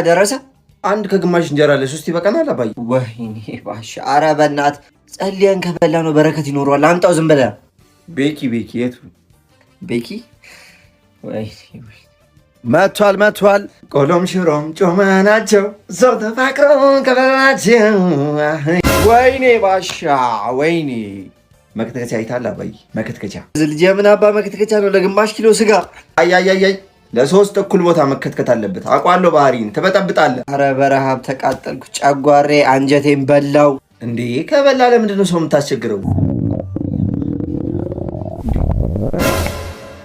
ደረሰ። አንድ ከግማሽ እንጀራ ለሶስት ይበቃናል አባዬ። ወይኔ ባሻ፣ ኧረ በእናትህ ጸልየን ከበላ ነው በረከት ይኖረዋል። አምጣው ዝም ብለህ። ቤኪ የቱ ቤኪ? መቷል። ቆሎም ሽሮም ጮማ ናቸው ሰው ተፋቅሮ ከበላቸው። ወይኔ ባሻ ወይኔ። መክተከቻ አይታል አባዬ? መክተከቻ ልጅ ምን አባ መክተከቻ ነው ለግማሽ ኪሎ ስጋ? አያያያይ ለሶስት እኩል ቦታ መከትከት አለበት። አውቃለሁ ባህሪን ትበጠብጣለህ። አረ በረሃብ ተቃጠልኩ። ጨጓሬ አንጀቴን በላው። እንዴ ከበላ ለምንድን ነው ሰው የምታስቸግረው?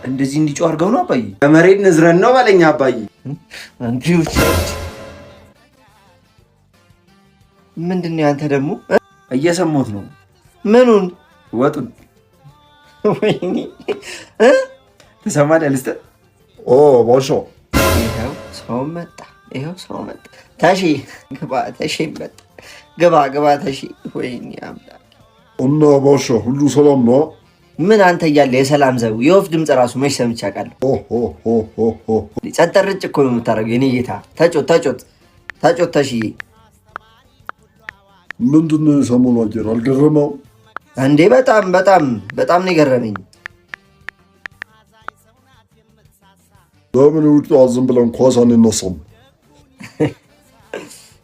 እንደዚህ እንዲጮህ አድርገው ነው አባዬ? በመሬት ንዝረን ነው ባለኛ አባዬ። ምንድን ነው ያንተ ደግሞ? እየሰማሁት ነው። ምኑን? ወጡን። ወይኔ ትሰማለህ? ልስጥህ። ቦሾ ይኸው ሰው መጣ። ታሺ ግባ። ታሺ መጣ። ግባ ታሺ። ወይኔ አምላክ። እና ቦሾ ሁሉ ሰላም ነው? ምን አንተ እያለ የሰላም ዘቡ የወፍ ድምፅ ራሱ መች ሰምቼ አውቃለሁ? ጸጥ ረጭ እኮ ነው የምታደርገው የኔ ጌታ። ተጮት ታሺዬ። ምንድን ነው የሰሞኑ አየር አልገረመው እንዴ? በጣም ነው የገረመኝ። ለምን ውጭ ዝም ብለን ኳስ አንነሳም?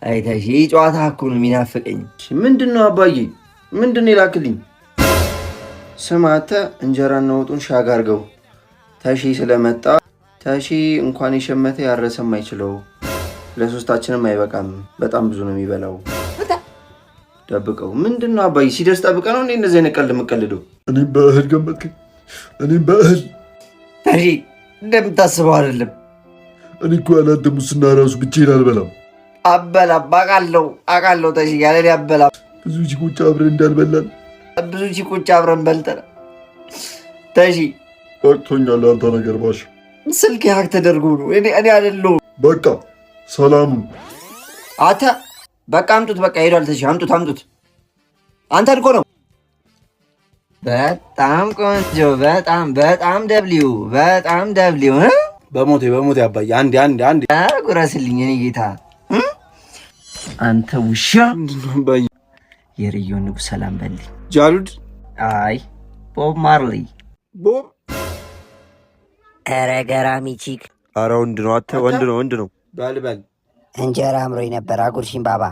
አይ ታሺ ጨዋታ እኮ ነው የሚናፍቀኝ። ምንድን ነው አባዬ? ምንድን ነው የላክልኝ? ስማ አንተ እንጀራና ወጡን ሻግ አድርገው። ታሺ ስለመጣ ታሺ እንኳን የሸመተ ያረሰም አይችለው። ለሶስታችንም አይበቃም። በጣም ብዙ ነው የሚበላው። ደብቀው። ምንድን ነው አባዬ? ሲደርስ ጠብቀ ነው እንዴ እንደዚህ አይነት ቀልድ የምትቀልደው? እኔም በእህል ገመትከኝ። እኔም በእህል ታሺ እንደምታስበው አይደለም። እኔ እኮ ያላንተ ሙስና ራሱ ብቻዬን አልበላም። አበላም አውቃለሁ ታሺ። ያለ አበላም ብዙ ቺኮች አብረን እንዳልበላን ብዙ ቺኮች አብረን በልተን ታሺ። ወቅቶኛል አንተ ነገር ባሽ። ስልክ ሀክ ተደርጎ ነው። እኔ አይደለሁም። በቃ ሰላም አታ በቃ አምጡት። በቃ ሄዷል ታሺ። አምጡት። አንተ እኮ ነው። በጣም ቆንጆ። በጣም ደብሊው በሞቴ አባዬ። አንድ ጉረስልኝ እኔ ጌታ። አንተ ውሻ። የርዮ ንጉሥ ሰላም በልኝ። ጃሉድ? አይ ቦብ ማርሊ። ቦብ? ኧረ ገራሚ ቺክ። ኧረ ወንድ ነው። በል እንጀራ አምሮኝ ነበር። አጉርሽኝ ባባ